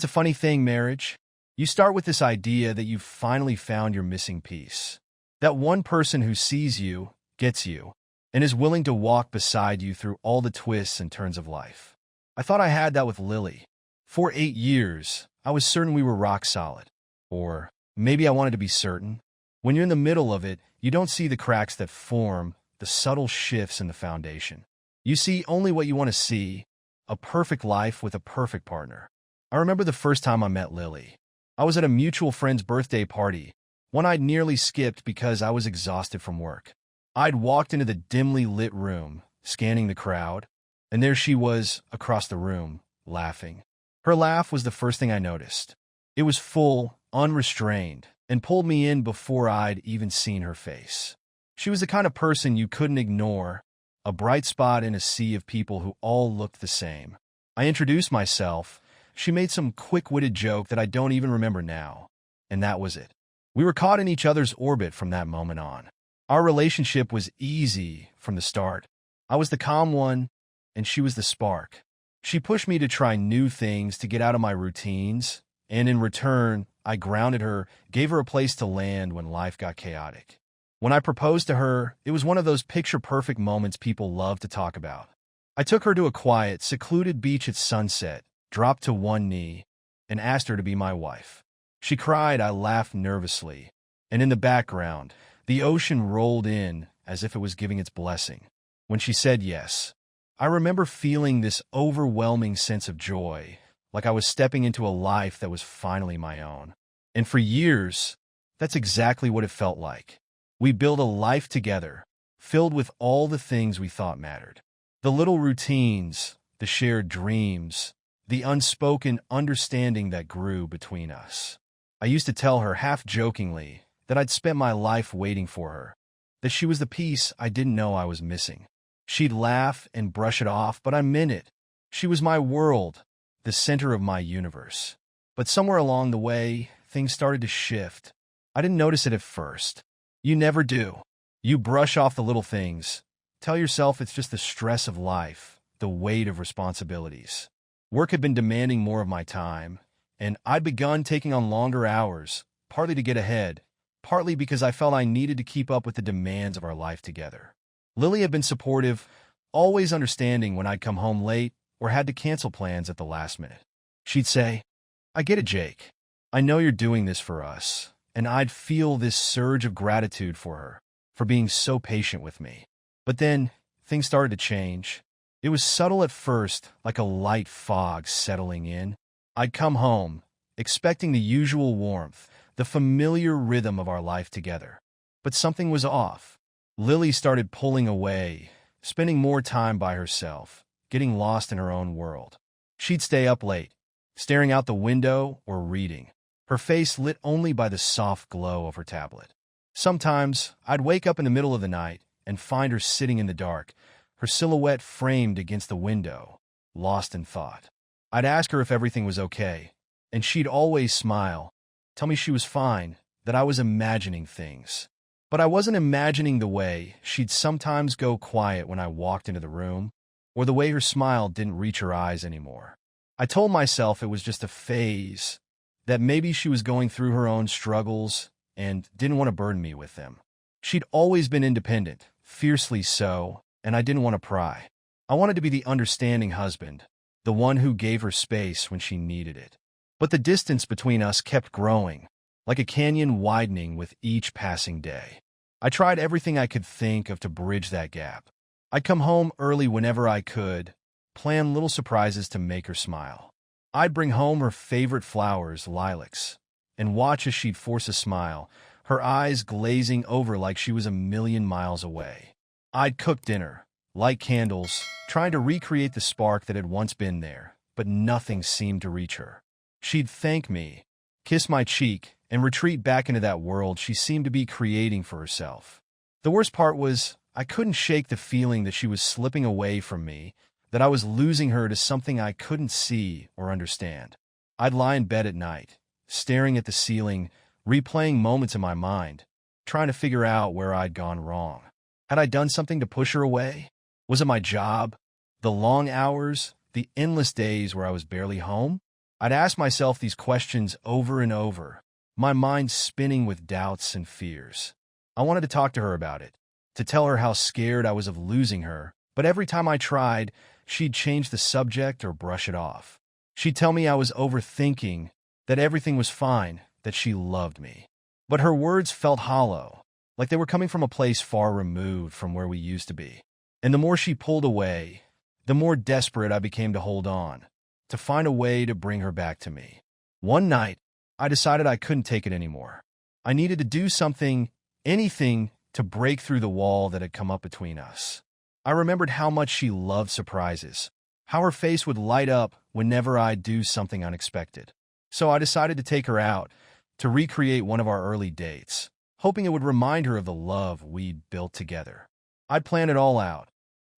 It's a funny thing, marriage. You start with this idea that you've finally found your missing piece. That one person who sees you, gets you, and is willing to walk beside you through all the twists and turns of life. I thought I had that with Lily. For 8 years, I was certain we were rock solid. Or maybe I wanted to be certain. When you're in the middle of it, you don't see the cracks that form, the subtle shifts in the foundation. You see only what you want to see, a perfect life with a perfect partner. I remember the first time I met Lily. I was at a mutual friend's birthday party, one I'd nearly skipped because I was exhausted from work. I'd walked into the dimly lit room, scanning the crowd, and there she was, across the room, laughing. Her laugh was the first thing I noticed. It was full, unrestrained, and pulled me in before I'd even seen her face. She was the kind of person you couldn't ignore, a bright spot in a sea of people who all looked the same. I introduced myself. She made some quick-witted joke that I don't even remember now, and that was it. We were caught in each other's orbit from that moment on. Our relationship was easy from the start. I was the calm one, and she was the spark. She pushed me to try new things, to get out of my routines, and in return, I grounded her, gave her a place to land when life got chaotic. When I proposed to her, it was one of those picture-perfect moments people love to talk about. I took her to a quiet, secluded beach at sunset, dropped to one knee, and asked her to be my wife. She cried. I laughed nervously, and in the background, the ocean rolled in as if it was giving its blessing. When she said yes, I remember feeling this overwhelming sense of joy, like I was stepping into a life that was finally my own. And for years, that's exactly what it felt like. We built a life together, filled with all the things we thought mattered. The little routines, the shared dreams, the unspoken understanding that grew between us. I used to tell her, half jokingly, that I'd spent my life waiting for her, that she was the piece I didn't know I was missing. She'd laugh and brush it off, but I meant it. She was my world, the center of my universe. But somewhere along the way, things started to shift. I didn't notice it at first. You never do. You brush off the little things. Tell yourself it's just the stress of life, the weight of responsibilities. Work had been demanding more of my time, and I'd begun taking on longer hours, partly to get ahead, partly because I felt I needed to keep up with the demands of our life together. Lily had been supportive, always understanding when I'd come home late or had to cancel plans at the last minute. She'd say, "I get it, Jake. I know you're doing this for us," and I'd feel this surge of gratitude for her, for being so patient with me. But then, things started to change. It was subtle at first, like a light fog settling in. I'd come home, expecting the usual warmth, the familiar rhythm of our life together. But something was off. Lily started pulling away, spending more time by herself, getting lost in her own world. She'd stay up late, staring out the window or reading, her face lit only by the soft glow of her tablet. Sometimes, I'd wake up in the middle of the night and find her sitting in the dark, her silhouette framed against the window, lost in thought. I'd ask her if everything was okay, and she'd always smile, tell me she was fine, that I was imagining things. But I wasn't imagining the way she'd sometimes go quiet when I walked into the room, or the way her smile didn't reach her eyes anymore. I told myself it was just a phase, that maybe she was going through her own struggles and didn't want to burden me with them. She'd always been independent, fiercely so, and I didn't want to pry. I wanted to be the understanding husband, the one who gave her space when she needed it. But the distance between us kept growing, like a canyon widening with each passing day. I tried everything I could think of to bridge that gap. I'd come home early whenever I could, plan little surprises to make her smile. I'd bring home her favorite flowers, lilacs, and watch as she'd force a smile, her eyes glazing over like she was a million miles away. I'd cook dinner, light candles, trying to recreate the spark that had once been there, but nothing seemed to reach her. She'd thank me, kiss my cheek, and retreat back into that world she seemed to be creating for herself. The worst part was, I couldn't shake the feeling that she was slipping away from me, that I was losing her to something I couldn't see or understand. I'd lie in bed at night, staring at the ceiling, replaying moments in my mind, trying to figure out where I'd gone wrong. Had I done something to push her away? Was it my job? The long hours? The endless days where I was barely home? I'd ask myself these questions over and over, my mind spinning with doubts and fears. I wanted to talk to her about it, to tell her how scared I was of losing her, but every time I tried, she'd change the subject or brush it off. She'd tell me I was overthinking, that everything was fine, that she loved me. But her words felt hollow, like they were coming from a place far removed from where we used to be. And the more she pulled away, the more desperate I became to hold on, to find a way to bring her back to me. One night, I decided I couldn't take it anymore. I needed to do something, anything, to break through the wall that had come up between us. I remembered how much she loved surprises, how her face would light up whenever I'd do something unexpected. So I decided to take her out, to recreate one of our early dates, hoping it would remind her of the love we'd built together. I'd planned it all out.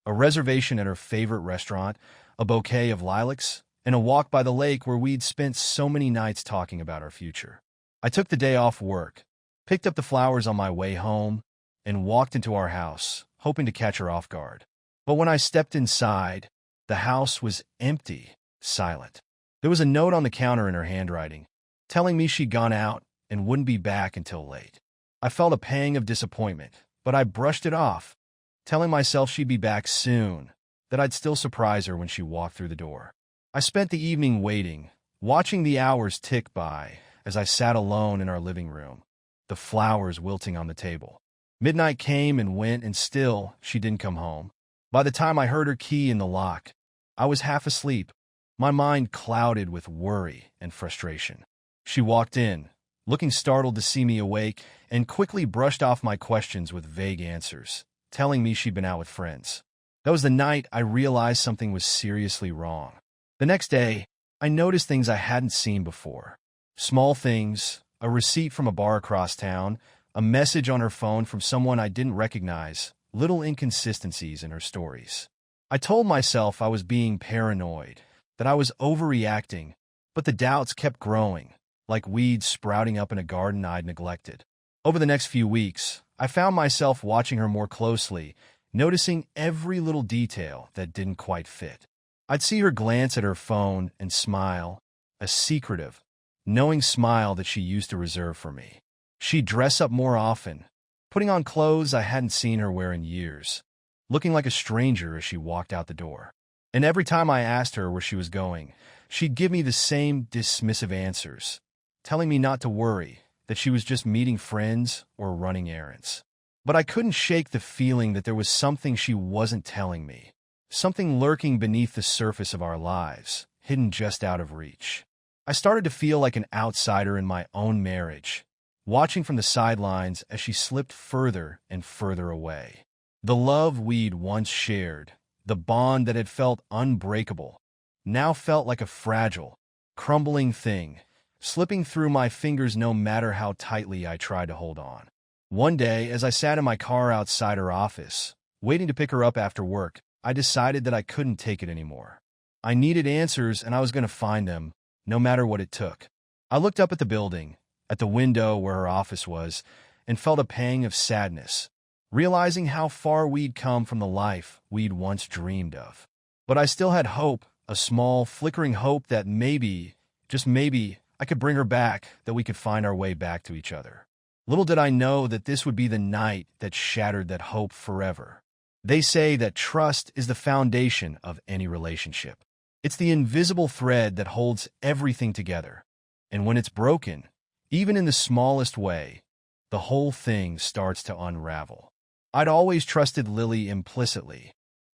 A reservation at her favorite restaurant, a bouquet of lilacs, and a walk by the lake where we'd spent so many nights talking about our future. I took the day off work, picked up the flowers on my way home, and walked into our house, hoping to catch her off guard. But when I stepped inside, the house was empty, silent. There was a note on the counter in her handwriting, telling me she'd gone out and wouldn't be back until late. I felt a pang of disappointment, but I brushed it off, telling myself she'd be back soon, that I'd still surprise her when she walked through the door. I spent the evening waiting, watching the hours tick by as I sat alone in our living room, the flowers wilting on the table. Midnight came and went, and still she didn't come home. By the time I heard her key in the lock, I was half asleep, my mind clouded with worry and frustration. She walked in, looking startled to see me awake, and quickly brushed off my questions with vague answers, telling me she'd been out with friends. That was the night I realized something was seriously wrong. The next day, I noticed things I hadn't seen before. Small things, a receipt from a bar across town, a message on her phone from someone I didn't recognize, little inconsistencies in her stories. I told myself I was being paranoid, that I was overreacting, but the doubts kept growing, like weeds sprouting up in a garden I'd neglected. Over the next few weeks, I found myself watching her more closely, noticing every little detail that didn't quite fit. I'd see her glance at her phone and smile, a secretive, knowing smile that she used to reserve for me. She'd dress up more often, putting on clothes I hadn't seen her wear in years, looking like a stranger as she walked out the door. And every time I asked her where she was going, she'd give me the same dismissive answers, telling me not to worry, that she was just meeting friends or running errands. But I couldn't shake the feeling that there was something she wasn't telling me, something lurking beneath the surface of our lives, hidden just out of reach. I started to feel like an outsider in my own marriage, watching from the sidelines as she slipped further and further away. The love we'd once shared, the bond that had felt unbreakable, now felt like a fragile, crumbling thing, slipping through my fingers no matter how tightly I tried to hold on. One day, as I sat in my car outside her office, waiting to pick her up after work, I decided that I couldn't take it anymore. I needed answers, and I was going to find them, no matter what it took. I looked up at the building, at the window where her office was, and felt a pang of sadness, realizing how far we'd come from the life we'd once dreamed of. But I still had hope, a small, flickering hope that maybe, just maybe, I could bring her back, that we could find our way back to each other. Little did I know that this would be the night that shattered that hope forever. They say that trust is the foundation of any relationship. It's the invisible thread that holds everything together. And when it's broken, even in the smallest way, the whole thing starts to unravel. I'd always trusted Lily implicitly.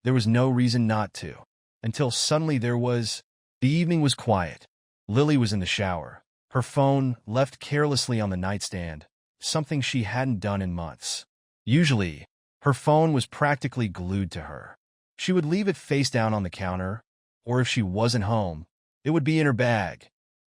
There was no reason not to, until suddenly the evening was quiet. Lily was in the shower, her phone left carelessly on the nightstand, something she hadn't done in months. Usually, her phone was practically glued to her. She would leave it face down on the counter, or if she wasn't home, it would be in her bag,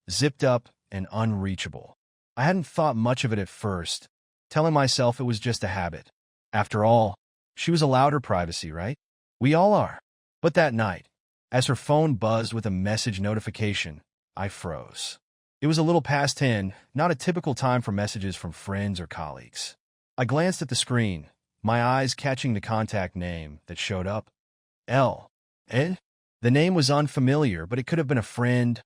zipped up and unreachable. I hadn't thought much of it at first, telling myself it was just a habit. After all, she was allowed her privacy, right? We all are. But that night, as her phone buzzed with a message notification, I froze. It was a little past 10, not a typical time for messages from friends or colleagues. I glanced at the screen, my eyes catching the contact name that showed up. Ed? The name was unfamiliar, but it could have been a friend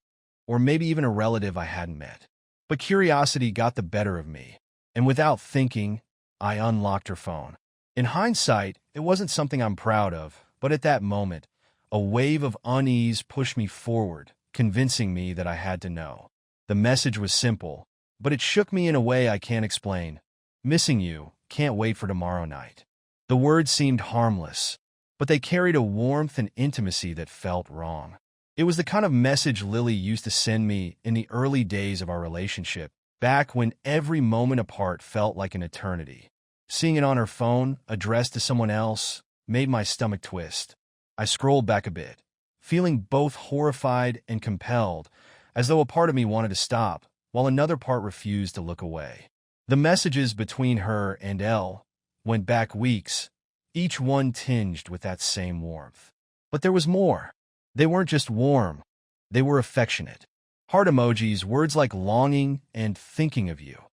or maybe even a relative I hadn't met. But curiosity got the better of me, and without thinking, I unlocked her phone. In hindsight, it wasn't something I'm proud of, but at that moment, a wave of unease pushed me forward, convincing me that I had to know. The message was simple, but it shook me in a way I can't explain. Missing you, can't wait for tomorrow night. The words seemed harmless, but they carried a warmth and intimacy that felt wrong. It was the kind of message Lily used to send me in the early days of our relationship, back when every moment apart felt like an eternity. Seeing it on her phone, addressed to someone else, made my stomach twist. I scrolled back a bit, feeling both horrified and compelled, as though a part of me wanted to stop, while another part refused to look away. The messages between her and Elle went back weeks, each one tinged with that same warmth. But there was more. They weren't just warm, they were affectionate. Heart emojis, words like longing and thinking of you.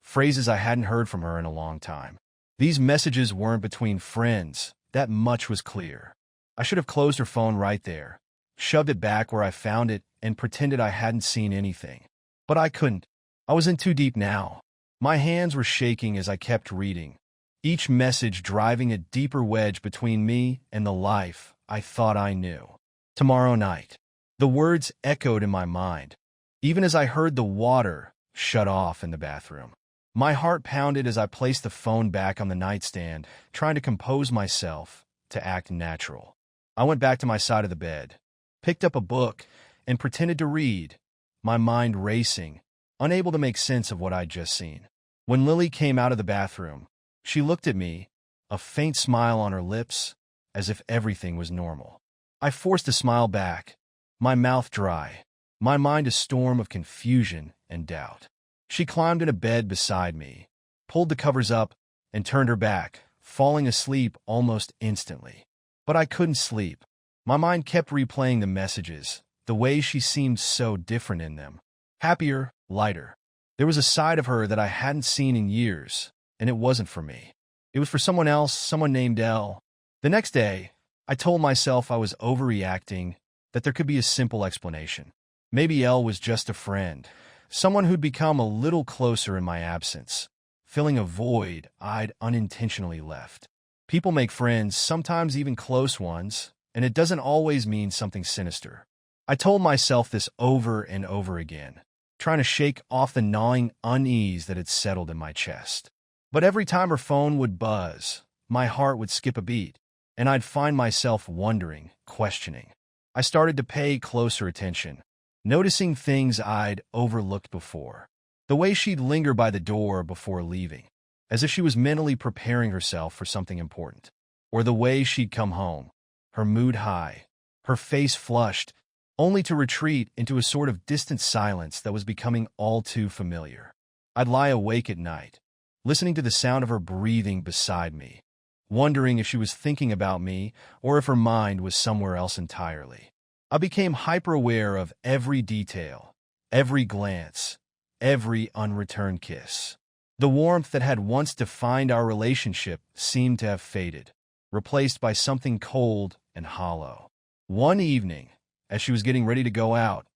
Phrases I hadn't heard from her in a long time. These messages weren't between friends, that much was clear. I should have closed her phone right there, shoved it back where I found it, and pretended I hadn't seen anything. But I couldn't. I was in too deep now. My hands were shaking as I kept reading, each message driving a deeper wedge between me and the life I thought I knew. Tomorrow night. The words echoed in my mind, even as I heard the water shut off in the bathroom. My heart pounded as I placed the phone back on the nightstand, trying to compose myself to act natural. I went back to my side of the bed, picked up a book, and pretended to read, my mind racing, unable to make sense of what I'd just seen. When Lily came out of the bathroom, she looked at me, a faint smile on her lips, as if everything was normal. I forced a smile back, my mouth dry, my mind a storm of confusion and doubt. She climbed into bed beside me, pulled the covers up, and turned her back, falling asleep almost instantly. But I couldn't sleep. My mind kept replaying the messages, the way she seemed so different in them. Happier, lighter. There was a side of her that I hadn't seen in years, and it wasn't for me. It was for someone else, someone named Elle. The next day, I told myself I was overreacting, that there could be a simple explanation. Maybe Elle was just a friend, someone who'd become a little closer in my absence, filling a void I'd unintentionally left. People make friends, sometimes even close ones, and it doesn't always mean something sinister. I told myself this over and over again, trying to shake off the gnawing unease that had settled in my chest. But every time her phone would buzz, my heart would skip a beat, and I'd find myself wondering, questioning. I started to pay closer attention, noticing things I'd overlooked before. The way she'd linger by the door before leaving, as if she was mentally preparing herself for something important. Or the way she'd come home, her mood high, her face flushed, only to retreat into a sort of distant silence that was becoming all too familiar. I'd lie awake at night, listening to the sound of her breathing beside me, wondering if she was thinking about me or if her mind was somewhere else entirely. I became hyper-aware of every detail, every glance, every unreturned kiss. The warmth that had once defined our relationship seemed to have faded, replaced by something cold and hollow. One evening, as she was getting ready to go out,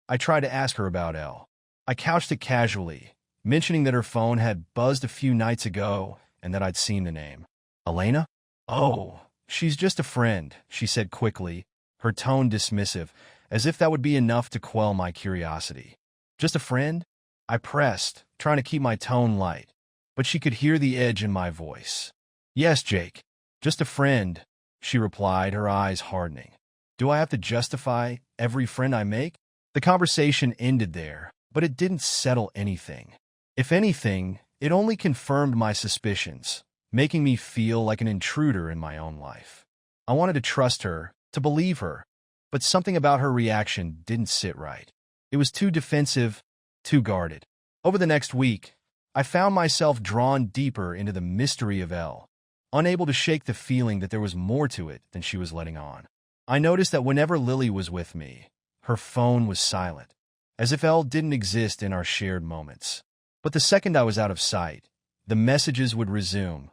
I tried to ask her about Elle. I couched it casually, mentioning that her phone had buzzed a few nights ago and that I'd seen the name. Elena? Oh, she's just a friend, she said quickly, her tone dismissive, as if that would be enough to quell my curiosity. Just a friend? I pressed, trying to keep my tone light, but she could hear the edge in my voice. Yes, Jake, just a friend, she replied, her eyes hardening. Do I have to justify every friend I make? The conversation ended there, but it didn't settle anything. If anything, it only confirmed my suspicions, making me feel like an intruder in my own life. I wanted to trust her, to believe her, but something about her reaction didn't sit right. It was too defensive, too guarded. Over the next week, I found myself drawn deeper into the mystery of Elle, unable to shake the feeling that there was more to it than she was letting on. I noticed that whenever Lily was with me, her phone was silent, as if Elle didn't exist in our shared moments. But the second I was out of sight, the messages would resume,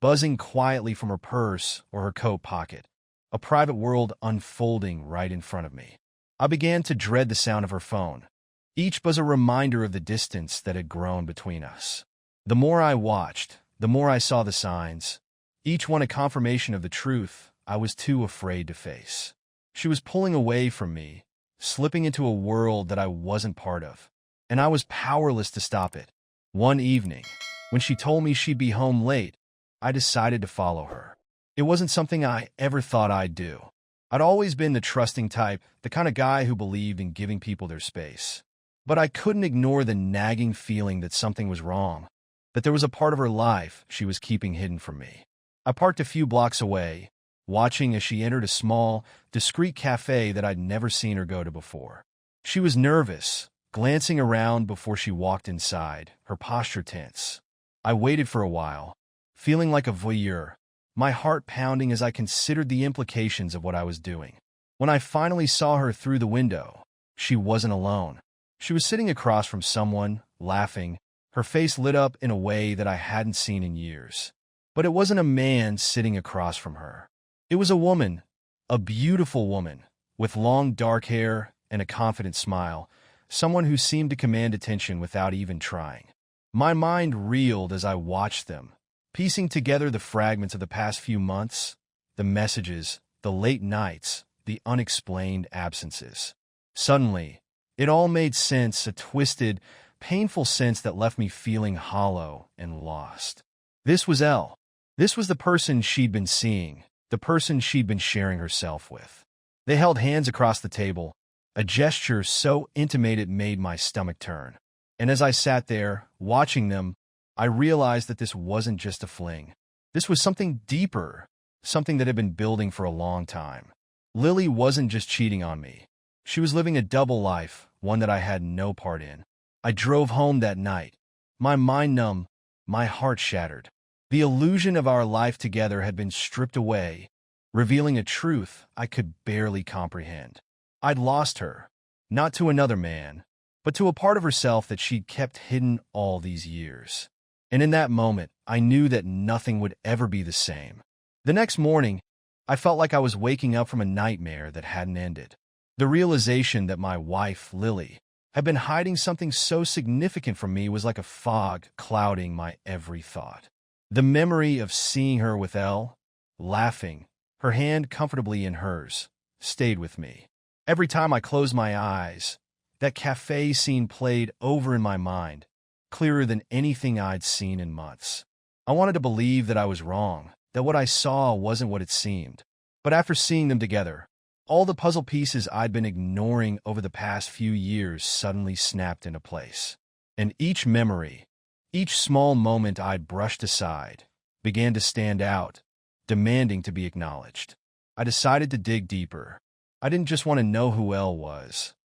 buzzing quietly from her purse or her coat pocket, a private world unfolding right in front of me. I began to dread the sound of her phone. Each was a reminder of the distance that had grown between us. The more I watched, the more I saw the signs, each one a confirmation of the truth I was too afraid to face. She was pulling away from me, slipping into a world that I wasn't part of, and I was powerless to stop it. One evening, when she told me she'd be home late, I decided to follow her. It wasn't something I ever thought I'd do. I'd always been the trusting type, the kind of guy who believed in giving people their space. But I couldn't ignore the nagging feeling that something was wrong, that there was a part of her life she was keeping hidden from me. I parked a few blocks away, watching as she entered a small, discreet cafe that I'd never seen her go to before. She was nervous, glancing around before she walked inside, her posture tense. I waited for a while, feeling like a voyeur, my heart pounding as I considered the implications of what I was doing. When I finally saw her through the window, she wasn't alone. She was sitting across from someone, laughing, her face lit up in a way that I hadn't seen in years. But it wasn't a man sitting across from her. It was a woman, a beautiful woman, with long dark hair and a confident smile, someone who seemed to command attention without even trying. My mind reeled as I watched them, piecing together the fragments of the past few months, the messages, the late nights, the unexplained absences. Suddenly, it all made sense, a twisted, painful sense that left me feeling hollow and lost. This was Elle. This was the person she'd been seeing, the person she'd been sharing herself with. They held hands across the table, a gesture so intimate it made my stomach turn. And as I sat there, watching them, I realized that this wasn't just a fling. This was something deeper, something that had been building for a long time. Lily wasn't just cheating on me. She was living a double life, one that I had no part in. I drove home that night, my mind numb, my heart shattered. The illusion of our life together had been stripped away, revealing a truth I could barely comprehend. I'd lost her, not to another man, but to a part of herself that she'd kept hidden all these years. And in that moment, I knew that nothing would ever be the same. The next morning, I felt like I was waking up from a nightmare that hadn't ended. The realization that my wife, Lily, had been hiding something so significant from me was like a fog clouding my every thought. The memory of seeing her with Elle, laughing, her hand comfortably in hers, stayed with me. Every time I closed my eyes, that cafe scene played over in my mind, clearer than anything I'd seen in months. I wanted to believe that I was wrong, that what I saw wasn't what it seemed. But after seeing them together, all the puzzle pieces I'd been ignoring over the past few years suddenly snapped into place. And each memory, each small moment I'd brushed aside, began to stand out, demanding to be acknowledged. I decided to dig deeper. I didn't just want to know who Elle was.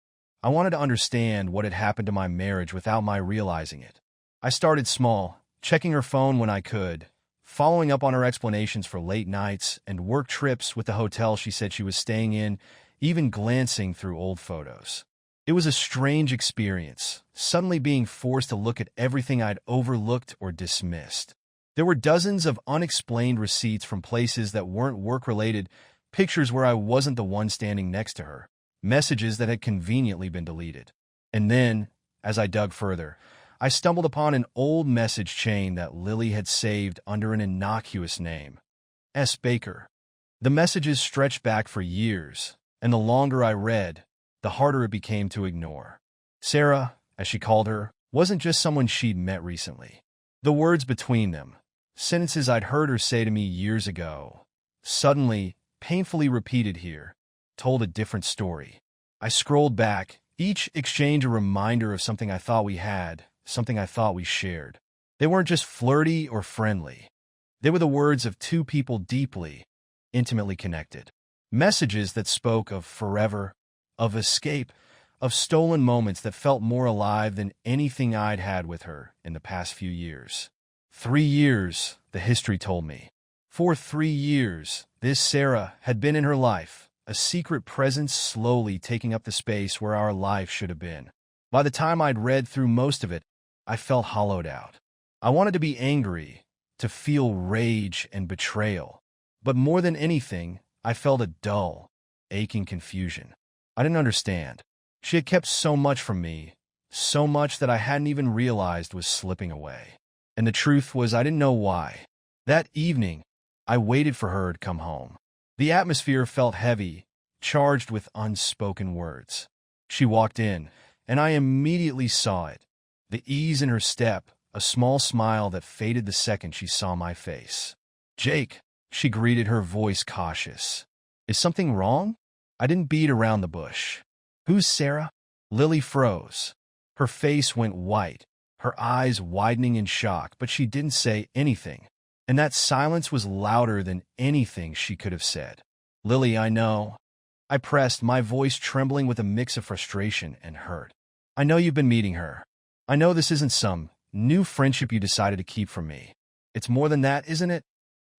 I wanted to understand what had happened to my marriage without my realizing it. I started small, checking her phone when I could, following up on her explanations for late nights and work trips with the hotel she said she was staying in, even glancing through old photos. It was a strange experience, suddenly being forced to look at everything I'd overlooked or dismissed. There were dozens of unexplained receipts from places that weren't work-related, pictures where I wasn't the one standing next to her, messages that had conveniently been deleted. And then, as I dug further, I stumbled upon an old message chain that Lily had saved under an innocuous name, S. Baker. The messages stretched back for years, and the longer I read, the harder it became to ignore. Sarah, as she called her, wasn't just someone she'd met recently. The words between them, sentences I'd heard her say to me years ago, suddenly, painfully repeated here, told a different story. I scrolled back, each exchange a reminder of something I thought we had, something I thought we shared. They weren't just flirty or friendly. They were the words of two people deeply, intimately connected. Messages that spoke of forever, of escape, of stolen moments that felt more alive than anything I'd had with her in the past few years. 3 years, the history told me. For 3 years, this Sarah had been in her life, a secret presence slowly taking up the space where our life should have been. By the time I'd read through most of it, I felt hollowed out. I wanted to be angry, to feel rage and betrayal. But more than anything, I felt a dull, aching confusion. I didn't understand. She had kept so much from me, so much that I hadn't even realized was slipping away. And the truth was I didn't know why. That evening, I waited for her to come home. The atmosphere felt heavy, charged with unspoken words. She walked in, and I immediately saw it. The ease in her step, a small smile that faded the second she saw my face. "Jake," she greeted, her voice cautious. "Is something wrong?" I didn't beat around the bush. "Who's Sarah?" Lily froze. Her face went white, her eyes widening in shock, but she didn't say anything. And that silence was louder than anything she could have said. "Lily, I know." I pressed, my voice trembling with a mix of frustration and hurt. "I know you've been meeting her. I know this isn't some new friendship you decided to keep from me. It's more than that, isn't it?"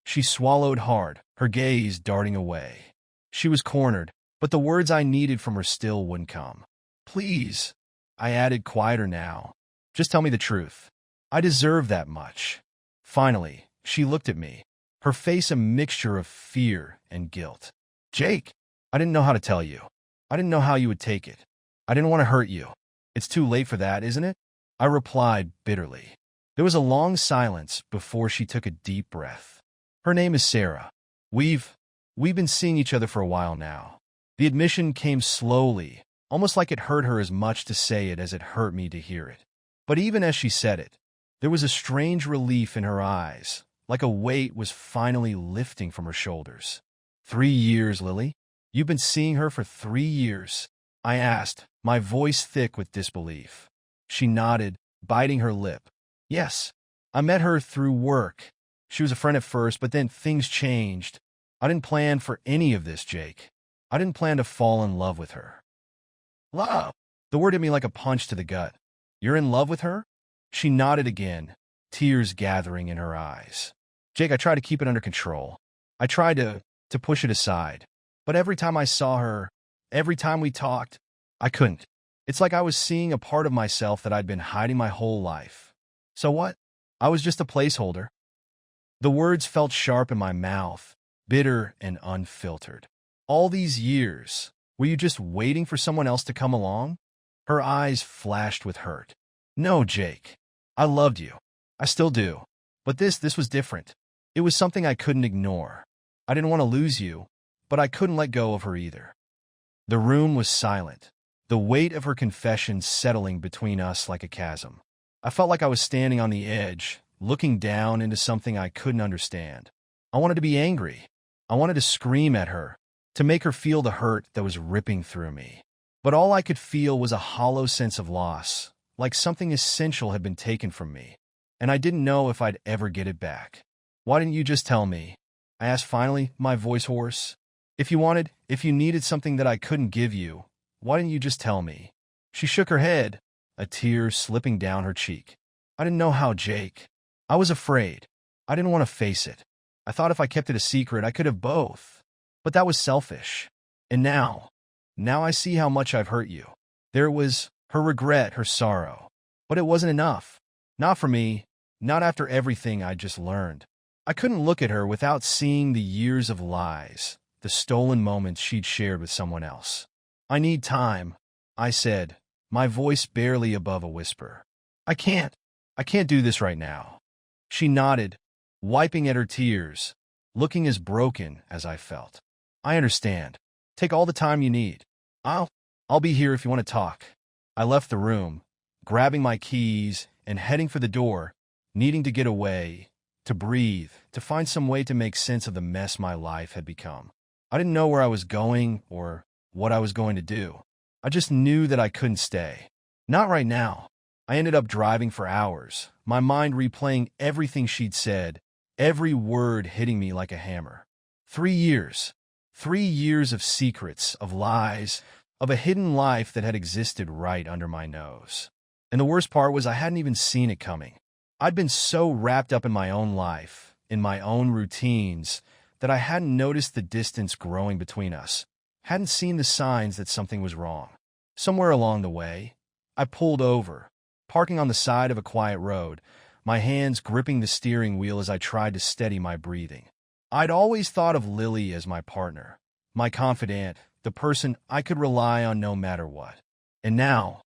She swallowed hard, her gaze darting away. She was cornered, but the words I needed from her still wouldn't come. "Please," I added, quieter now. "Just tell me the truth. I deserve that much." Finally, she looked at me, her face a mixture of fear and guilt. "Jake, I didn't know how to tell you. I didn't know how you would take it. I didn't want to hurt you. It's too late for that, isn't it?" I replied bitterly. There was a long silence before she took a deep breath. "Her name is Sarah. We've been seeing each other for a while now." The admission came slowly, almost like it hurt her as much to say it as it hurt me to hear it. But even as she said it, there was a strange relief in her eyes, like a weight was finally lifting from her shoulders. 3 years, Lily? You've been seeing her for 3 years?" I asked, my voice thick with disbelief. She nodded, biting her lip. "Yes, I met her through work. She was a friend at first, but then things changed. I didn't plan for any of this, Jake. I didn't plan to fall in love with her." "Love?" The word hit me like a punch to the gut. "You're in love with her?" She nodded again, tears gathering in her eyes. "Jake, I tried to keep it under control. I tried to push it aside. But every time I saw her, every time we talked, I couldn't. It's like I was seeing a part of myself that I'd been hiding my whole life. So what? I was just a placeholder." The words felt sharp in my mouth, bitter and unfiltered. "All these years, were you just waiting for someone else to come along?" Her eyes flashed with hurt. "No, Jake. I loved you. I still do. But this was different. It was something I couldn't ignore. I didn't want to lose you, but I couldn't let go of her either." The room was silent, the weight of her confession settling between us like a chasm. I felt like I was standing on the edge, looking down into something I couldn't understand. I wanted to be angry. I wanted to scream at her, to make her feel the hurt that was ripping through me. But all I could feel was a hollow sense of loss, like something essential had been taken from me, and I didn't know if I'd ever get it back. "Why didn't you just tell me?" I asked finally, my voice hoarse. If you needed something that I couldn't give you, why didn't you just tell me?" She shook her head, a tear slipping down her cheek. "I didn't know how, Jake. I was afraid. I didn't want to face it. I thought if I kept it a secret, I could have both. But that was selfish. And now I see how much I've hurt you." There was her regret, her sorrow. But it wasn't enough. Not for me, not after everything I'd just learned. I couldn't look at her without seeing the years of lies, the stolen moments she'd shared with someone else. "I need time," I said, my voice barely above a whisper. I can't do this right now." She nodded, wiping at her tears, looking as broken as I felt. "I understand. Take all the time you need. I'll be here if you want to talk." I left the room, grabbing my keys and heading for the door, needing to get away, to breathe, to find some way to make sense of the mess my life had become. I didn't know where I was going or what I was going to do. I just knew that I couldn't stay. Not right now. I ended up driving for hours, my mind replaying everything she'd said, every word hitting me like a hammer. 3 years. 3 years of secrets, of lies, of a hidden life that had existed right under my nose. And the worst part was I hadn't even seen it coming. I'd been so wrapped up in my own life, in my own routines, that I hadn't noticed the distance growing between us, hadn't seen the signs that something was wrong. Somewhere along the way, I pulled over, parking on the side of a quiet road, my hands gripping the steering wheel as I tried to steady my breathing. I'd always thought of Lily as my partner, my confidant, the person I could rely on no matter what. And now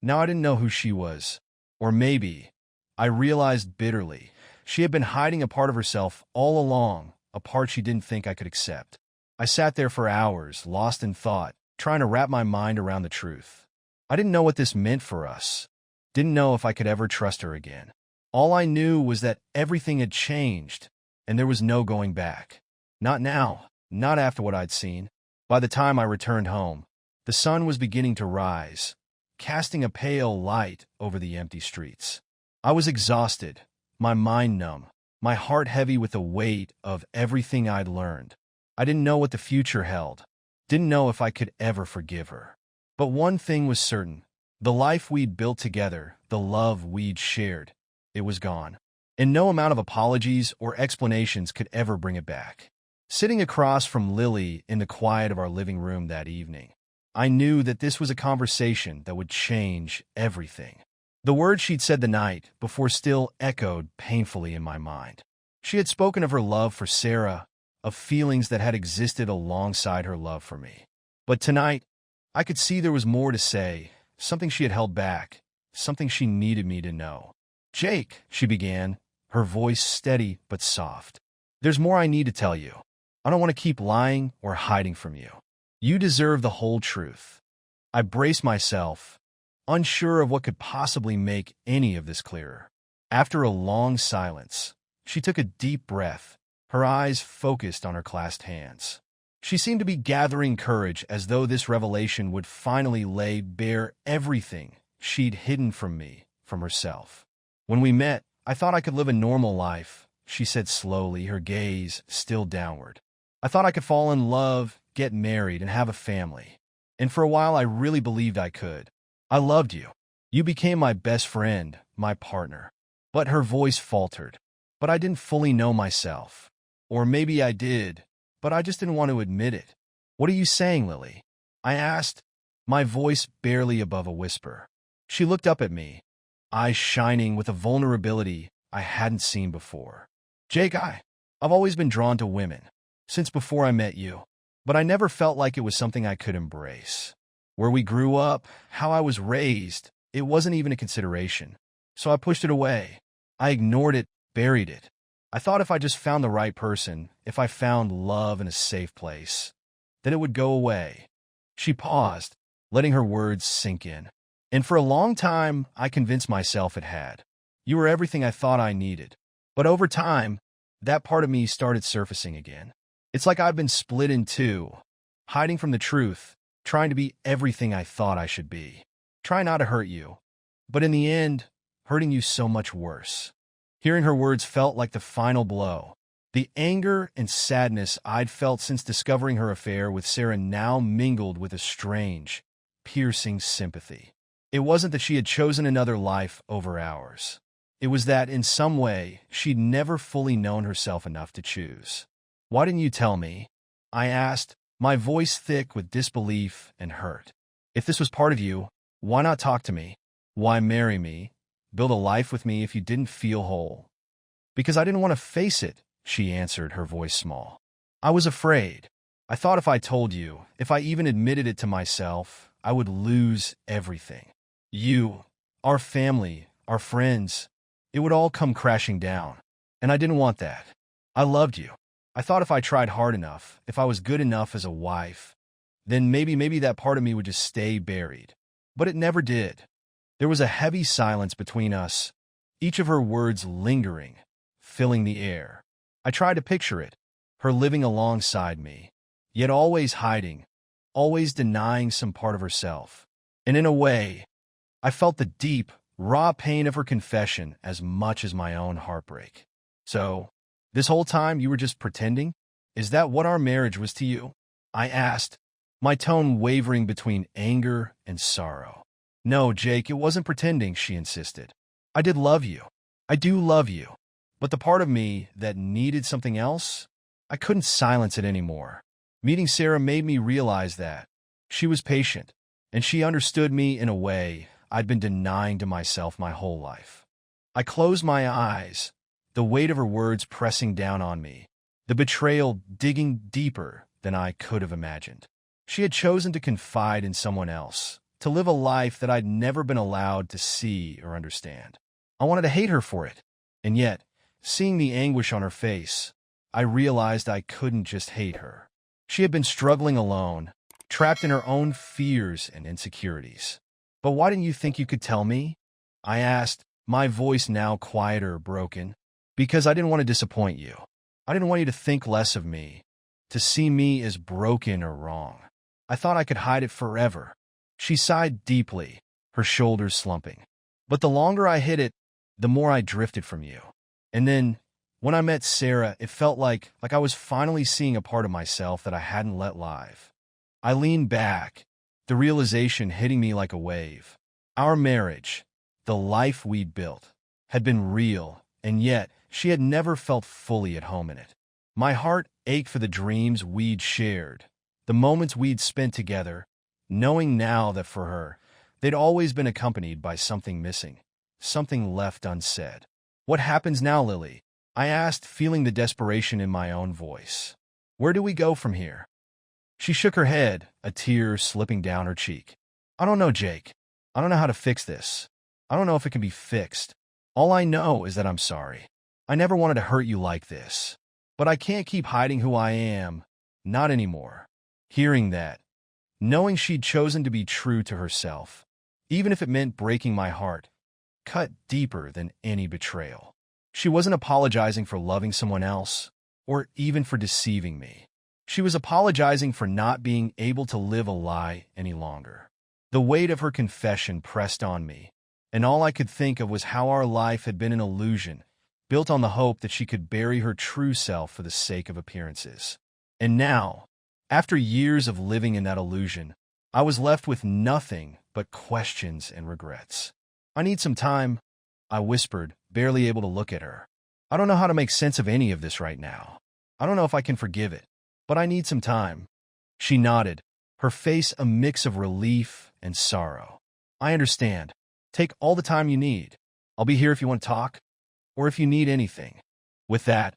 I didn't know who she was. Or maybe, I realized bitterly, she had been hiding a part of herself all along, a part she didn't think I could accept. I sat there for hours, lost in thought, trying to wrap my mind around the truth. I didn't know what this meant for us. Didn't know if I could ever trust her again. All I knew was that everything had changed, and there was no going back. Not now, not after what I'd seen. By the time I returned home, the sun was beginning to rise, casting a pale light over the empty streets. I was exhausted, my mind numb, my heart heavy with the weight of everything I'd learned. I didn't know what the future held, didn't know if I could ever forgive her. But one thing was certain, the life we'd built together, the love we'd shared, it was gone. And no amount of apologies or explanations could ever bring it back. Sitting across from Lily in the quiet of our living room that evening, I knew that this was a conversation that would change everything. The words she'd said the night before still echoed painfully in my mind. She had spoken of her love for Sarah, of feelings that had existed alongside her love for me. But tonight, I could see there was more to say, something she had held back, something she needed me to know. "Jake," she began, her voice steady but soft. "There's more I need to tell you. I don't want to keep lying or hiding from you. You deserve the whole truth." I braced myself, unsure of what could possibly make any of this clearer. After a long silence, she took a deep breath, her eyes focused on her clasped hands. She seemed to be gathering courage as though this revelation would finally lay bare everything she'd hidden from me, from herself. "When we met, I thought I could live a normal life," she said slowly, her gaze still downward. "I thought I could fall in love, get married, and have a family. And for a while I really believed I could. I loved you. You became my best friend, my partner." But her voice faltered. "But I didn't fully know myself. Or maybe I did, but I just didn't want to admit it." "What are you saying, Lily?" I asked, my voice barely above a whisper. She looked up at me, eyes shining with a vulnerability I hadn't seen before. "Jake, I've always been drawn to women, since before I met you. But I never felt like it was something I could embrace. Where we grew up, how I was raised, it wasn't even a consideration. So I pushed it away. I ignored it, buried it. I thought if I just found the right person, if I found love in a safe place, then it would go away." She paused, letting her words sink in. "And for a long time, I convinced myself it had. You were everything I thought I needed. But over time, that part of me started surfacing again. It's like I've been split in two, hiding from the truth, trying to be everything I thought I should be. Try not to hurt you, but in the end, hurting you so much worse." Hearing her words felt like the final blow. The anger and sadness I'd felt since discovering her affair with Sarah now mingled with a strange, piercing sympathy. It wasn't that she had chosen another life over ours. It was that, in some way, she'd never fully known herself enough to choose. "Why didn't you tell me?" I asked, my voice thick with disbelief and hurt. "If this was part of you, why not talk to me? Why marry me? Build a life with me if you didn't feel whole?" "Because I didn't want to face it," she answered, her voice small. "I was afraid. I thought if I told you, if I even admitted it to myself, I would lose everything. You, our family, our friends, it would all come crashing down. And I didn't want that. I loved you. I thought if I tried hard enough, if I was good enough as a wife, then maybe that part of me would just stay buried. But it never did." There was a heavy silence between us, each of her words lingering, filling the air. I tried to picture it, her living alongside me, yet always hiding, always denying some part of herself. And in a way, I felt the deep, raw pain of her confession as much as my own heartbreak. "So, this whole time you were just pretending? Is that what our marriage was to you?" I asked, my tone wavering between anger and sorrow. "No, Jake, it wasn't pretending," she insisted. "I did love you. I do love you. But the part of me that needed something else, I couldn't silence it anymore. Meeting Sarah made me realize that. She was patient, and she understood me in a way I'd been denying to myself my whole life." I closed my eyes, the weight of her words pressing down on me, the betrayal digging deeper than I could have imagined. She had chosen to confide in someone else, to live a life that I'd never been allowed to see or understand. I wanted to hate her for it, and yet, seeing the anguish on her face, I realized I couldn't just hate her. She had been struggling alone, trapped in her own fears and insecurities. "But why didn't you think you could tell me?" I asked, my voice now quieter, broken. "Because I didn't want to disappoint you. I didn't want you to think less of me, to see me as broken or wrong. I thought I could hide it forever." She sighed deeply, her shoulders slumping. "But the longer I hid it, the more I drifted from you. And then, when I met Sarah, it felt like I was finally seeing a part of myself that I hadn't let live." I leaned back, the realization hitting me like a wave. Our marriage, the life we'd built, had been real, and yet she had never felt fully at home in it. My heart ached for the dreams we'd shared, the moments we'd spent together, knowing now that for her, they'd always been accompanied by something missing, something left unsaid. "What happens now, Lily?" I asked, feeling the desperation in my own voice. "Where do we go from here?" She shook her head, a tear slipping down her cheek. "I don't know, Jake. I don't know how to fix this. I don't know if it can be fixed. All I know is that I'm sorry. I never wanted to hurt you like this. But I can't keep hiding who I am. Not anymore." Hearing that, knowing she'd chosen to be true to herself, even if it meant breaking my heart, cut deeper than any betrayal. She wasn't apologizing for loving someone else, or even for deceiving me. She was apologizing for not being able to live a lie any longer. The weight of her confession pressed on me, and all I could think of was how our life had been an illusion, built on the hope that she could bury her true self for the sake of appearances. And now, after years of living in that illusion, I was left with nothing but questions and regrets. "I need some time," I whispered, barely able to look at her. "I don't know how to make sense of any of this right now. I don't know if I can forgive it, but I need some time." She nodded, her face a mix of relief and sorrow. "I understand. Take all the time you need. I'll be here if you want to talk, or if you need anything." With that,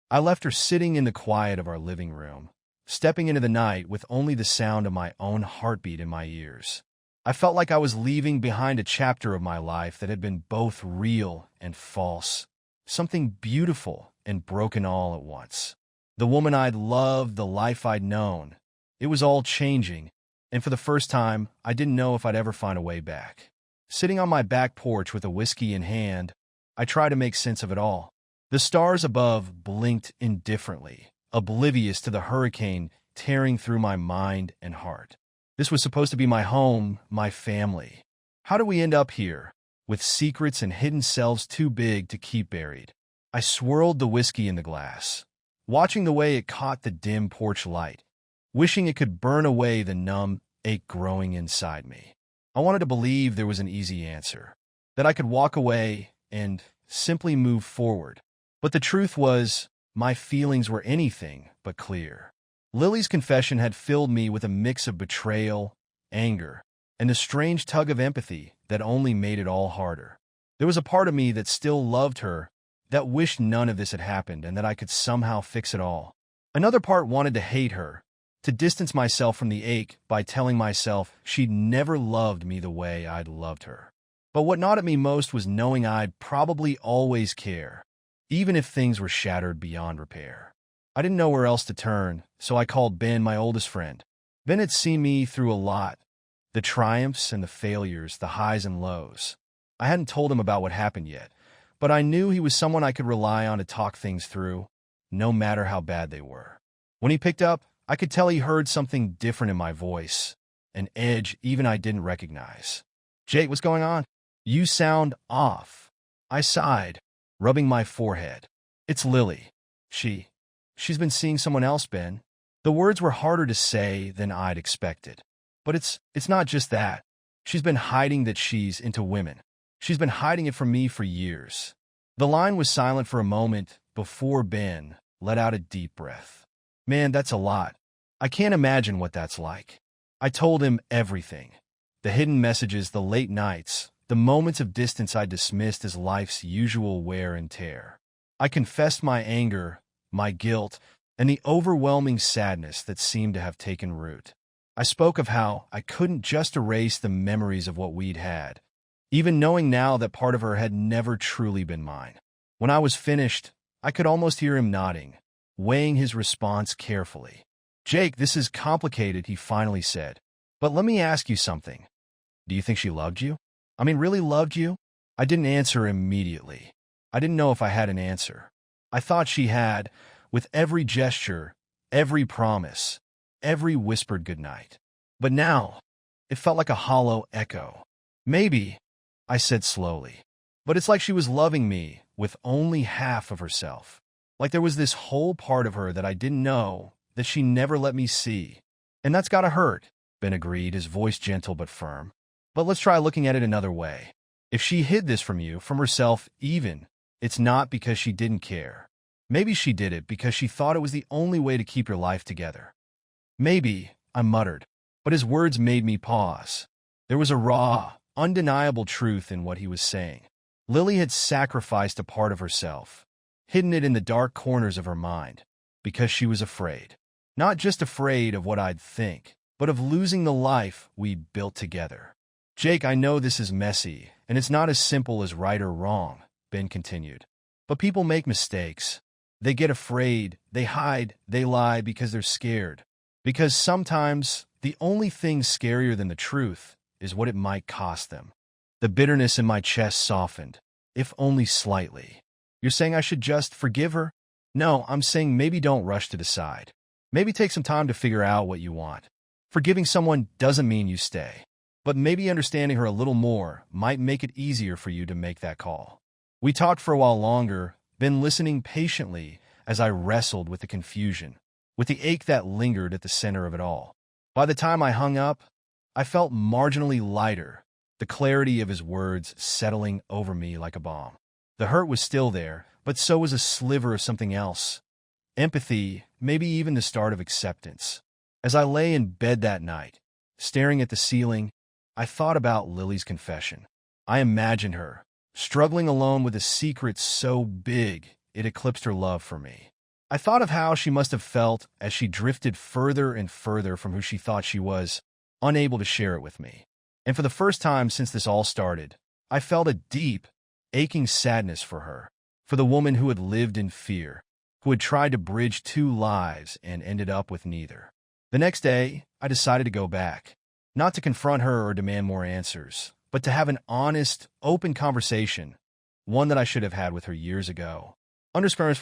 I left her sitting in the quiet of our living room, stepping into the night with only the sound of my own heartbeat in my ears. I felt like I was leaving behind a chapter of my life that had been both real and false, something beautiful and broken all at once. The woman I'd loved, the life I'd known, it was all changing, and for the first time, I didn't know if I'd ever find a way back. Sitting on my back porch with a whiskey in hand, I tried to make sense of it all. The stars above blinked indifferently, oblivious to the hurricane tearing through my mind and heart. This was supposed to be my home, my family. How did we end up here, with secrets and hidden selves too big to keep buried? I swirled the whiskey in the glass, watching the way it caught the dim porch light, wishing it could burn away the numb ache growing inside me. I wanted to believe there was an easy answer, that I could walk away and simply move forward. But the truth was, my feelings were anything but clear. Lily's confession had filled me with a mix of betrayal, anger, and a strange tug of empathy that only made it all harder. There was a part of me that still loved her, that wished none of this had happened and that I could somehow fix it all. Another part wanted to hate her, to distance myself from the ache by telling myself she'd never loved me the way I'd loved her. But what gnawed at me most was knowing I'd probably always care, even if things were shattered beyond repair. I didn't know where else to turn, so I called Ben, my oldest friend. Ben had seen me through a lot, the triumphs and the failures, the highs and lows. I hadn't told him about what happened yet, but I knew he was someone I could rely on to talk things through, no matter how bad they were. When he picked up, I could tell he heard something different in my voice, an edge even I didn't recognize. "Jake, what's going on? You sound off." I sighed, rubbing my forehead. "It's Lily. She's been seeing someone else, Ben." The words were harder to say than I'd expected. "But it's not just that. She's been hiding that she's into women. She's been hiding it from me for years." The line was silent for a moment before Ben let out a deep breath. "Man, that's a lot. I can't imagine what that's like." I told him everything. The hidden messages, the late nights, the moments of distance I dismissed as life's usual wear and tear. I confessed my anger, my guilt, and the overwhelming sadness that seemed to have taken root. I spoke of how I couldn't just erase the memories of what we'd had, even knowing now that part of her had never truly been mine. When I was finished, I could almost hear him nodding, weighing his response carefully. "Jake, this is complicated," he finally said. "But let me ask you something. Do you think she loved you? I mean, really loved you?" I didn't answer immediately. I didn't know if I had an answer. I thought she had, with every gesture, every promise, every whispered goodnight. But now, it felt like a hollow echo. "Maybe," I said slowly. "But it's like she was loving me with only half of herself. Like there was this whole part of her that I didn't know, that she never let me see. And that's gotta hurt," Ben agreed, his voice gentle but firm. "But let's try looking at it another way. If she hid this from you, from herself even, it's not because she didn't care. Maybe she did it because she thought it was the only way to keep your life together." "Maybe," I muttered, but his words made me pause. There was a raw, undeniable truth in what he was saying. Lily had sacrificed a part of herself, hidden it in the dark corners of her mind, because she was afraid. Not just afraid of what I'd think, but of losing the life we built together. "Jake, I know this is messy, and it's not as simple as right or wrong," Ben continued. "But people make mistakes. They get afraid, they hide, they lie because they're scared. Because sometimes the only thing scarier than the truth is what it might cost them." The bitterness in my chest softened, if only slightly. "You're saying I should just forgive her?" "No, I'm saying maybe don't rush to decide. Maybe take some time to figure out what you want. Forgiving someone doesn't mean you stay. But maybe understanding her a little more might make it easier for you to make that call." We talked for a while longer, Ben listening patiently as I wrestled with the confusion, with the ache that lingered at the center of it all. By the time I hung up, I felt marginally lighter, the clarity of his words settling over me like a balm. The hurt was still there, but so was a sliver of something else. Empathy, maybe even the start of acceptance. As I lay in bed that night, staring at the ceiling, I thought about Lily's confession. I imagined her, struggling alone with a secret so big it eclipsed her love for me. I thought of how she must have felt as she drifted further and further from who she thought she was, unable to share it with me. And for the first time since this all started, I felt a deep, aching sadness for her, for the woman who had lived in fear, who had tried to bridge two lives and ended up with neither. The next day, I decided to go back, not to confront her or demand more answers, but to have an honest, open conversation, one that I should have had with her years ago. Underscore.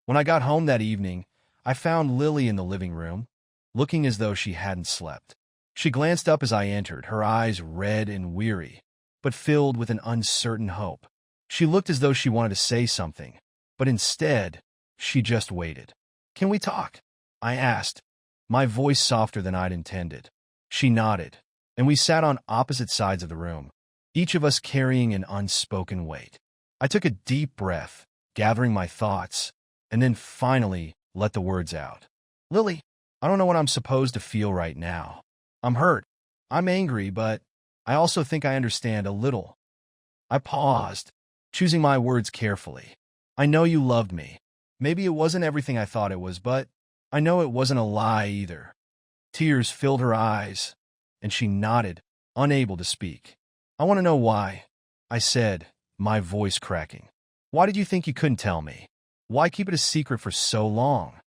When I got home that evening, I found Lily in the living room, looking as though she hadn't slept. She glanced up as I entered, her eyes red and weary, but filled with an uncertain hope. She looked as though she wanted to say something, but instead, she just waited. "Can we talk?" I asked, my voice softer than I'd intended. She nodded, and we sat on opposite sides of the room, each of us carrying an unspoken weight. I took a deep breath, gathering my thoughts, and then finally let the words out. "Lily, I don't know what I'm supposed to feel right now. I'm hurt. I'm angry, but I also think I understand a little." I paused, choosing my words carefully. "I know you loved me. Maybe it wasn't everything I thought it was, but I know it wasn't a lie either." Tears filled her eyes, and she nodded, unable to speak. "I want to know why," I said, my voice cracking. "Why did you think you couldn't tell me? Why keep it a secret for so long?"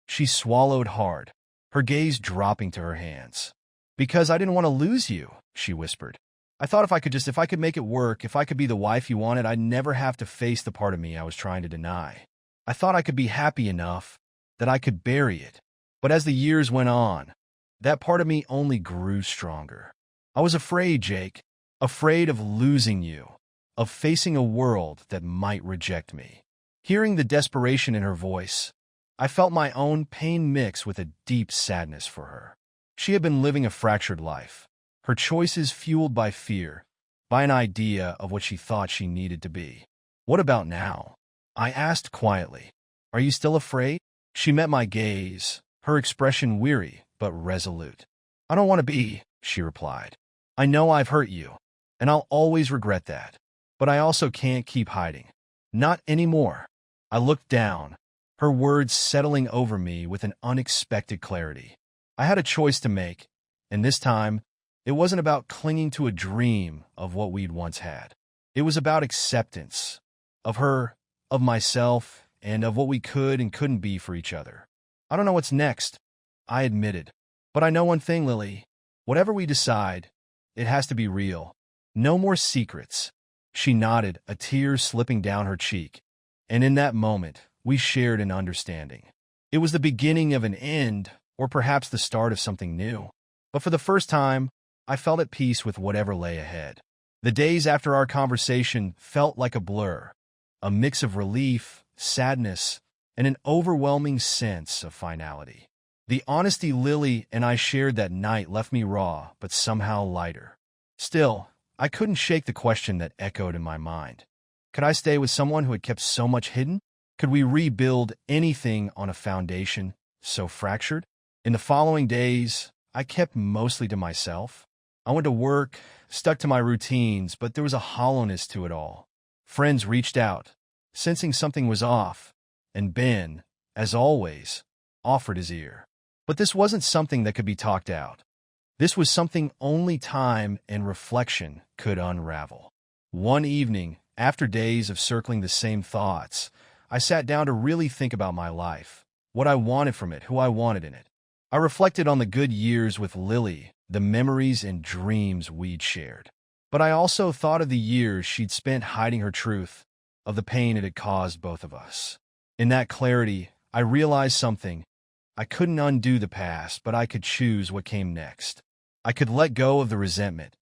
She swallowed hard, her gaze dropping to her hands. "Because I didn't want to lose you," she whispered. "I thought if I could make it work, if I could be the wife you wanted, I'd never have to face the part of me I was trying to deny. I thought I could be happy enough that I could bury it. But as the years went on, that part of me only grew stronger. I was afraid, Jake, afraid of losing you, of facing a world that might reject me." Hearing the desperation in her voice, I felt my own pain mix with a deep sadness for her. She had been living a fractured life, her choices fueled by fear, by an idea of what she thought she needed to be. "What about now?" I asked quietly. "Are you still afraid?" She met my gaze, her expression weary but resolute. "I don't want to be," she replied. "I know I've hurt you. and I'll always regret that. But I also can't keep hiding. Not anymore. I looked down, her words settling over me with an unexpected clarity. I had a choice to make, and this time, it wasn't about clinging to a dream of what we'd once had. It was about acceptance of her, of myself, and of what we could and couldn't be for each other. I don't know what's next, I admitted. But I know one thing, Lily. Whatever we decide, it has to be real. No more secrets. She nodded, a tear slipping down her cheek. And in that moment, we shared an understanding. It was the beginning of an end, or perhaps the start of something new. But for the first time, I felt at peace with whatever lay ahead. The days after our conversation felt like a blur, a mix of relief, sadness, and an overwhelming sense of finality. The honesty Lily and I shared that night left me raw, but somehow lighter. Still, I couldn't shake the question that echoed in my mind. Could I stay with someone who had kept so much hidden? Could we rebuild anything on a foundation so fractured? In the following days, I kept mostly to myself. I went to work, stuck to my routines, but there was a hollowness to it all. Friends reached out, sensing something was off, and Ben, as always, offered his ear. But this wasn't something that could be talked out. This was something only time and reflection could unravel. One evening, after days of circling the same thoughts, I sat down to really think about my life, what I wanted from it, who I wanted in it. I reflected on the good years with Lily, the memories and dreams we'd shared. But I also thought of the years she'd spent hiding her truth, of the pain it had caused both of us. In that clarity, I realized something. I couldn't undo the past, but I could choose what came next. I could let go of the resentment,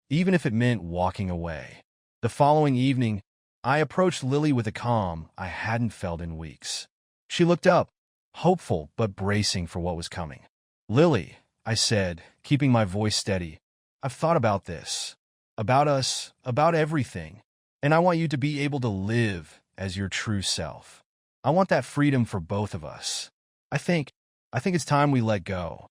even if it meant walking away. The following evening, I approached Lily with a calm I hadn't felt in weeks. She looked up, hopeful but bracing for what was coming. "Lily," I said, keeping my voice steady, "I've thought about this, about us, about everything, and I want you to be able to live as your true self. I want that freedom for both of us. I think it's time we let go."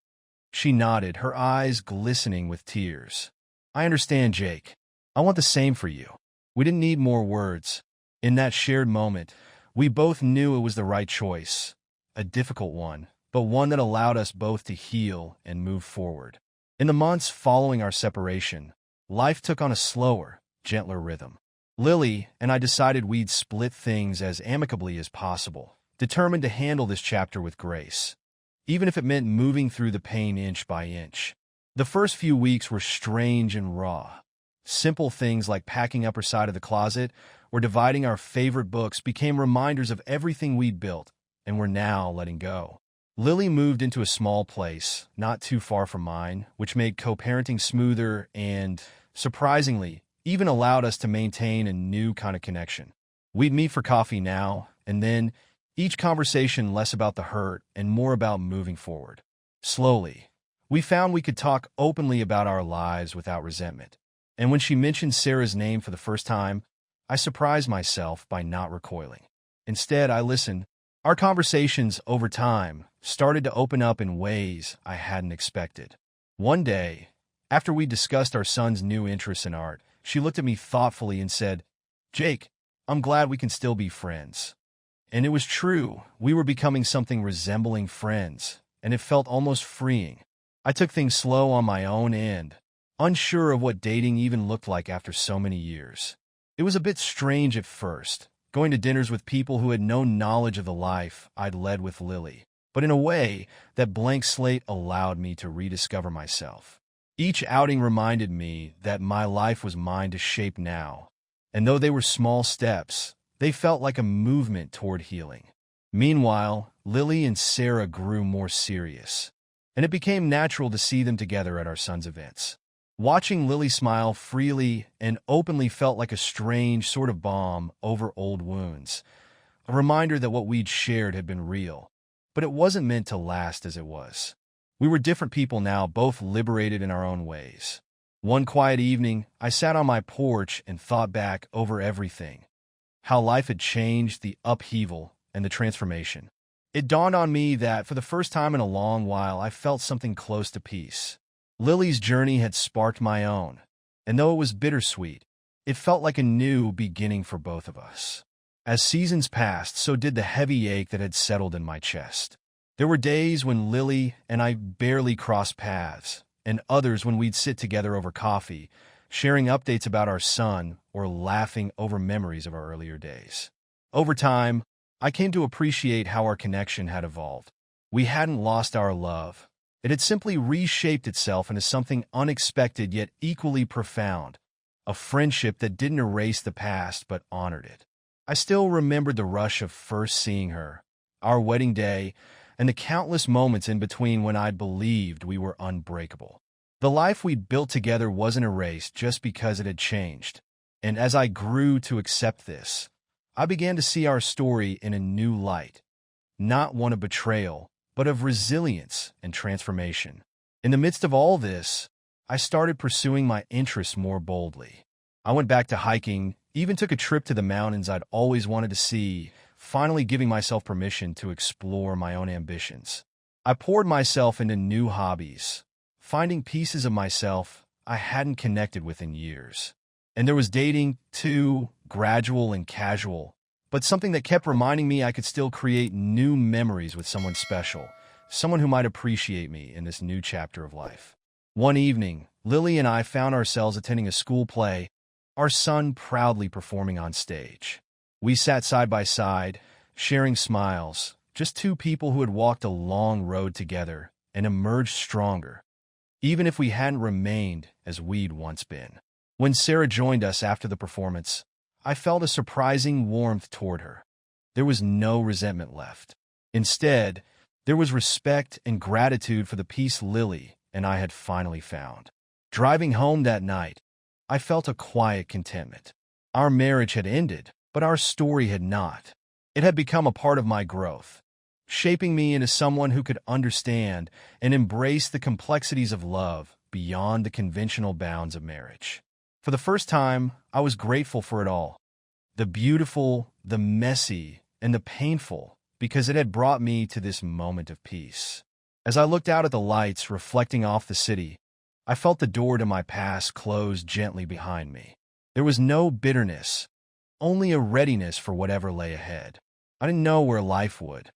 She nodded, her eyes glistening with tears. "I understand, Jake. I want the same for you." We didn't need more words. In that shared moment, we both knew it was the right choice, a difficult one, but one that allowed us both to heal and move forward. In the months following our separation, life took on a slower, gentler rhythm. Lily and I decided we'd split things as amicably as possible, determined to handle this chapter with grace, even if it meant moving through the pain inch by inch. The first few weeks were strange and raw. Simple things like packing up her side of the closet or dividing our favorite books became reminders of everything we'd built and were now letting go. Lily moved into a small place, not too far from mine, which made co-parenting smoother and, surprisingly, even allowed us to maintain a new kind of connection. We'd meet for coffee now and then, each conversation less about the hurt and more about moving forward. Slowly, we found we could talk openly about our lives without resentment. And when she mentioned Sarah's name for the first time, I surprised myself by not recoiling. Instead, I listened. Our conversations over time started to open up in ways I hadn't expected. One day, after we discussed our son's new interests in art, she looked at me thoughtfully and said, "Jake, I'm glad we can still be friends." And it was true. We were becoming something resembling friends, and it felt almost freeing. I took things slow on my own end, unsure of what dating even looked like after so many years. It was a bit strange at first, going to dinners with people who had no knowledge of the life I'd led with Lily. But in a way, that blank slate allowed me to rediscover myself. Each outing reminded me that my life was mine to shape now, and though they were small steps, they felt like a movement toward healing. Meanwhile, Lily and Sarah grew more serious, and it became natural to see them together at our son's events. Watching Lily smile freely and openly felt like a strange sort of balm over old wounds, a reminder that what we'd shared had been real, but it wasn't meant to last as it was. We were different people now, both liberated in our own ways. One quiet evening, I sat on my porch and thought back over everything, how life had changed, the upheaval, and the transformation. It dawned on me that, for the first time in a long while, I felt something close to peace. Lily's journey had sparked my own, and though it was bittersweet, it felt like a new beginning for both of us. As seasons passed, so did the heavy ache that had settled in my chest. There were days when Lily and I barely crossed paths, and others when we'd sit together over coffee, sharing updates about our son or laughing over memories of our earlier days. Over time, I came to appreciate how our connection had evolved. We hadn't lost our love. It had simply reshaped itself into something unexpected yet equally profound, a friendship that didn't erase the past but honored it. I still remembered the rush of first seeing her, our wedding day, and the countless moments in between when I'd believed we were unbreakable. The life we'd built together wasn't erased just because it had changed. And as I grew to accept this, I began to see our story in a new light, not one of betrayal, but of resilience and transformation. In the midst of all this, I started pursuing my interests more boldly. I went back to hiking, even took a trip to the mountains I'd always wanted to see, finally giving myself permission to explore my own ambitions. I poured myself into new hobbies, finding pieces of myself I hadn't connected with in years. And there was dating, too, gradual and casual, but something that kept reminding me I could still create new memories with someone special, someone who might appreciate me in this new chapter of life. One evening, Lily and I found ourselves attending a school play, our son proudly performing on stage. We sat side by side, sharing smiles, just two people who had walked a long road together and emerged stronger, even if we hadn't remained as we'd once been. When Sarah joined us after the performance, I felt a surprising warmth toward her. There was no resentment left. Instead, there was respect and gratitude for the peace Lily and I had finally found. Driving home that night, I felt a quiet contentment. Our marriage had ended, but our story had not. It had become a part of my growth, shaping me into someone who could understand and embrace the complexities of love beyond the conventional bounds of marriage. For the first time, I was grateful for it all. The beautiful, the messy, and the painful, because it had brought me to this moment of peace. As I looked out at the lights reflecting off the city, I felt the door to my past close gently behind me. There was no bitterness, only a readiness for whatever lay ahead. I didn't know where life would